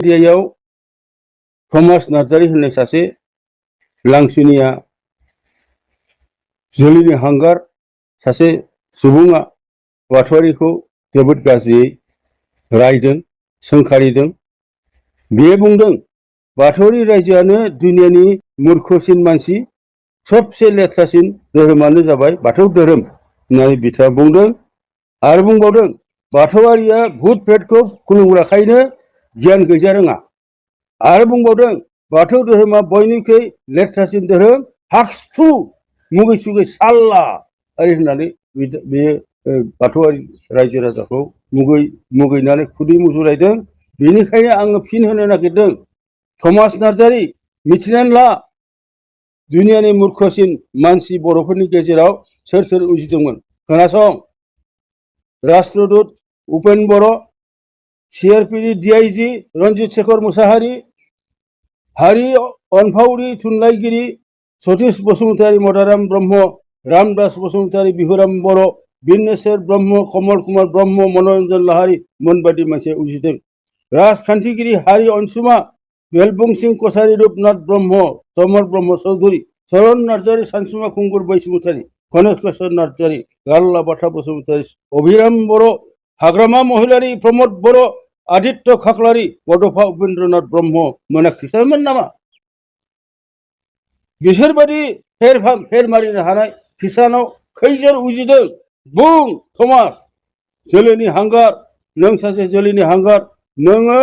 एरियायाव थमास नार्जारी होननाय सासे लांसुनिया जोलैनि हांगार सासे सुबुङा बाथौआरिखौ जोबोद गाज्रियै रायदों सोंखारिदों। बियो बुंदों बाथौआरि रायजोआनो दुनियानि मूर्खसिन मानसि, सबसे लेथ्रासिन धोरोमानो जाबाय बाथौ धोरोम होननानै बिथाङा बुंदों। आरो बुंबावदों बाथौआरिया भुट प्रेतखौ खुलुमग्राखायनो गियान गैजा रोङा। आरो बुंबावदों बाथौ धोरोमा बयनिख्रुइ लेथ्रासिन धोरोम, हाक्सथु मुगै सुगै साल्ला ओरै होननानै बेयो बाथौआरि रायजो राजाखौ मुगैनानै खुदै मुजुरायदों। बेनिखायनो आङो फिन होनो नागिरदों, थमास नार्जारी मिथिनानै ला दुनियानि मूर्खसिन मानसि बर'फोरनि गेजेराव सोर सोर उजिदोंमोन। खोनासं, राष्ट्रदूत उपेन बर', CRPनि DIG रन्जित शेखर मुसाहारि, हारि अनफावरि थुनलाइगिरि सतीश बसुमतारी, मदाराम ब्रह्म, रामदास बसुमतारी, बिहुराम बर', बिनेश्वर ब्रह्म, कमल कुमार ब्रह्म, मनरन्जन लाहारी मोनबादि मानसिया उजिदों। राजखान्थिगिरि हारि अनसुमा, बेलबुं सिंह कछारी, रूपनाथ ब्रह्म, समर ब्रह्म चौधुरी, चरण नार्जारी, सानसुमा खुंगुर बैसुमतारी, कनकेश्वर नार्जारी, गाल्ला बाथा बसुमतारी, अभिराम बर', हाग्रामा महिलारी, प्रमद बर', आदित्य खाख्लारी, बड'फा उपेन्द्रनाथ ब्रह्म मोना ख्रिस्टानमोन नामा? बिसोरबादि फेर मारिनो हानाय ख्रिस्टानाव खैजोन उजिदों? बुं थमास, जोलैनि हांगार, नों सासे जोलैनि हांगार। नोङो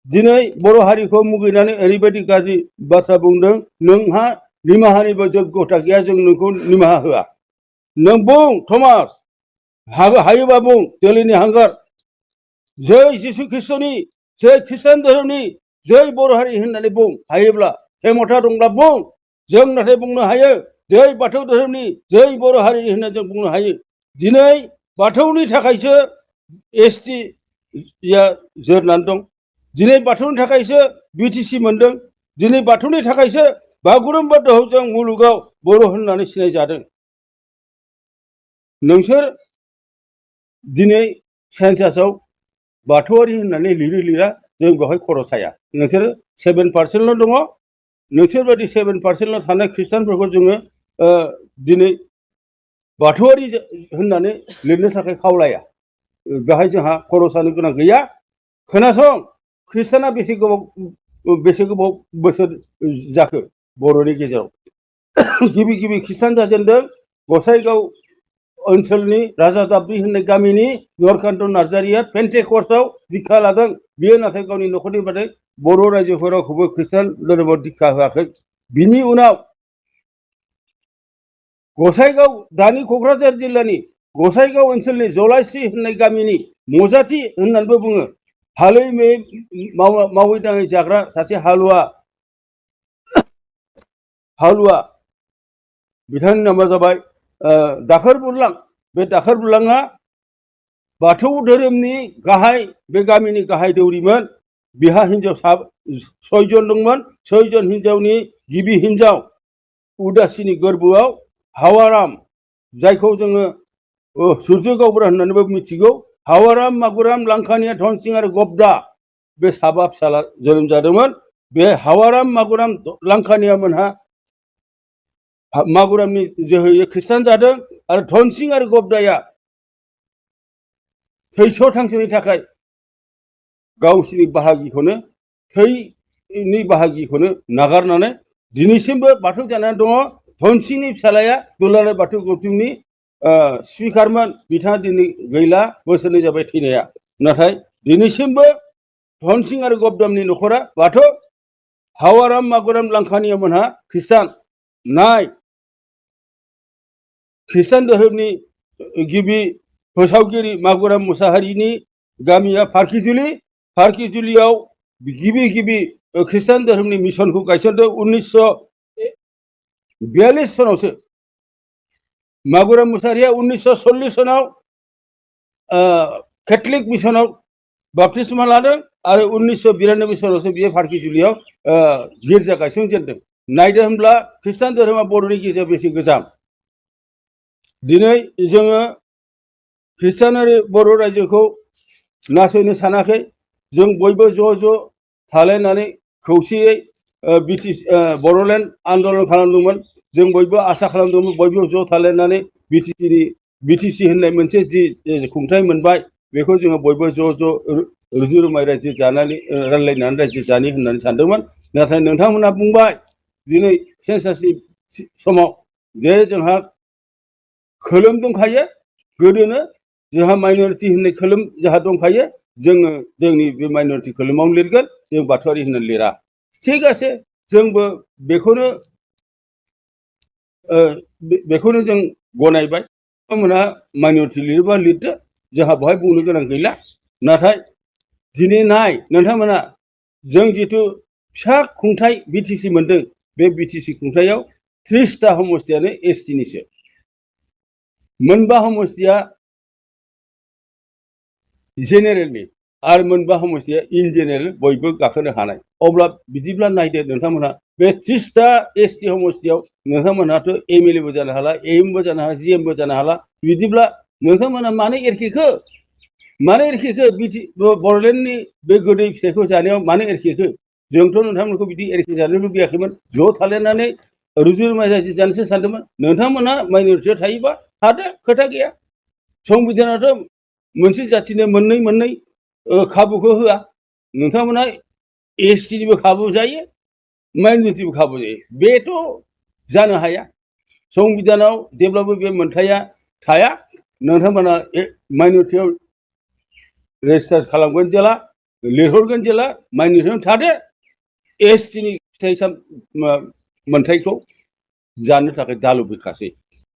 दिनै बर' हारिखौ मुगैनानै ओरैबायदि गाज्रि बाथ्रा बुंदों, नोंहा निमाहानिबो योग्यता गैया, जों नोंखौ निमाहा होआ। नों बुं थमास, हायोबा बुं जोलैनि हांगार, जै जिसु ख्रिस्टनि, जै ख्रिस्टान धोरोमनि, जै बर' हारि होननानै बुं। हायोब्ला खेमथा दंब्ला बुं। जों नाथाय बुंनो हायो जै बाथौ धोरोमनि, जै बर' हारि होननानै जों बुंनो हायो। दिनै बाथौनि थाखायसो STया जोरनानै दं। दिनै बाथौनि थाखायसो BTC मोनदों। दिनै बाथौनि थाखायसो बागुरुम्बा दोहौजों मुलुगाव बर' होननानै सिनायजादों। नोंसोर दिनै सेन्सासआव बाथौआरि होननानै लिरा, जों बेवहाय खर' साया। नोंसोर 7% दङ। नोंसोर बायदि 7% थानाय ख्रिस्टानफोरखौ जोङो दिनै बाथौआरि होननानै लिरनो थाखाय खावलाया। बेहाय जोंहा खर' सानो गोनां गैया। खोनासं, ख्रिस्टाना बेसे गोबाव बोसोर जाखो बर'नि गेजेराव? गिबि गिबि ख्रिस्टान जाजेनदों गसाइगाव ओनसोलनि राजा दाबरि होननाय गामिनि नरकान्त नार्जारिया पेन्टेकस्टआव दीक्षा लादों। बियो नाथाय गावनि न'खरनि बादै बर' रायजोफोरावखौबो ख्रिस्टान धोरोमाव दीक्षा होआखै। बिनि उनाव गसाइगाव, दानि क'क्राझार जिल्लानि गसाइगाव ओनसोलनि जलायस्रि होननाय गामिनि मजाथि होननानैबो बुङो, हालै मावै दाङै जाग्रा सासे हालुवा, बिथांनि नामा जाबाय दाखोर बुरलां। बे दाखोर बुरलाङा बाथौ धोरोमनि गाहाय, बे गामिनि गाहाय दौरिमोन। बिहा हिनजाव 6 जन दंमोन। 6 जन हिनजावनि गिबि हिनजाव उदासिनि गोरबोआव हावाराम, जायखौ जोङो सुर्य गावबुरा होननानैबो मिथिगौ, हावाराम, मागुराम, लांखानिया, धनसिं आरो गबदा, बे 7 फिसाला जोनोम जादोंमोन। बे हावाराम, मागुराम, लांखानिया मोनहा मागुरामनि जोहै ख्रिस्टान जादों। आरो धनसिं आरो गबदाया थैस' थांस'नि थाखाय गावसिनि बाहागिखौनो, थैनि बाहागिखौनो नागारनानै दिनैसिमबो बाथौ जानानै दङ। धनसिंनि फिसालाया दुलाराय बाथौ गौथुमनि स्पिकारमोन। बिथाङा दिनै गैला, बोसोरनै जाबाय थैनाया। नाथाय दिनैसिमबो धनसिं आरो गबदामनि न'खरा बाथौ। हावाराम, मागुराम, लांखानिया मोनहा ख्रिस्टान। नाय, ख्रिस्टान धोरोमनि गिबि फोसावगिरि मागुराम मुसाहारिनि गामिया फारखिजुलियाव गिबि ख्रिस्टान धोरोमनि मिशनखौ गायसनदों 1942 सनावसो। मागुराम मुसाहारिया 1940 सनाव केथलिक मिशनाव बाप्तिस्मा लादों आरो 1992 सनावसो बियो फारखिजुलियाव गिर्जा गायसनजेनदों। नायदो होनब्ला ख्रिस्टान धोरोमा बर'नि गेजेराव बेसे गोजाम। दिनै जोङो ख्रिस्टानारि बर' रायजोखौ नासयनो सानाखै। जों बयबो ज' ज' थालायनानै खौसेयै बड'लेण्ड आन्दलन खालामदोंमोन। जों बयबो आसा खालामदोंमोन बयबो ज' थालायनानै बिटिसि होननाय मोनसे जि खुंथाय मोनबाय बेखौ जोङो बयबो ज' ज' रुजु रुमाय रायजो जानानै रायज्लायनानै रायजो जानि होननानै सानदोंमोन। नाथाय नोंथांमोना बुंबाय दिनै सेन्सासनि समाव जे जोंहा खोलोम दंखायो, गोदोनो जोंहा माइन'रिटि होननाय खोलोम जोंहा दंखायो, जोङो जोंनि बे माइन'रिटि खोलोमावनो लिरगोन, जों बाथौआरि होननानै लिरा। थिग আছে, जोंबो बेखौनो जों गनायबाय। बिथांमोनहा माइन'रिटि लिरोबा लिरदो, जोंहा बेवहाय बुंनो गोनां गैला। नाथाय दिनै नाय नोंथांमोना, जों जिथु फिसा खुंथाय बिटिसि मोनदों, बे बिटिसि खुंथायाव 30टा समस्तियानो एसटिनिसो। मोनबा समस्तिया जेनेरेलनि आरो मोनबा समस्तिया इन जेनेरेल बयबो गाखोनो हानाय। अब्ला बिदिब्ला नायदो नोंथांमोना बे 30टा एसटि समस्तियाव नोंथांमोनहाथ' एमएलएबो जानो हाला, एमबो जानो हाला, जिएमबो जानो हाला। बिदिब्ला नोंथांमोना मानो एरखेखो? मानो एरखेखो? बड'लेण्डनि बे गोदै फिथाइखौ जानायाव मानो एरखेखो? जोंथ' नोंथांमोनखौ बिदि एरखे जानो लुबैयाखैमोन। ज' थालायनानै रुजु रुमाय रायजो जानोसो सानदोंमोन। नोंथांमोना माइन'रिटियाव थायोबा थादो, खोथा गैया। संबिधानाथ' मोनसे जाथिनो मोननै खाबुखौ होआ। नोंथांमोना एसटिनिबो खाबु जायो, माइन'रिटिबो खाबु जायो। बेथ' जानो हाया। संबिधानाव जेब्लाबो बे मोनथाया थाया। नोंथांमोना माइन'रिटियाव रेजिस्टार खालामगोन जेला, लिरहरगोन जेला, माइन'रिटियावनो थादो, एसटिनि फिथाइ मोनथायखौ जानो थाखाय दा लुबैखासै।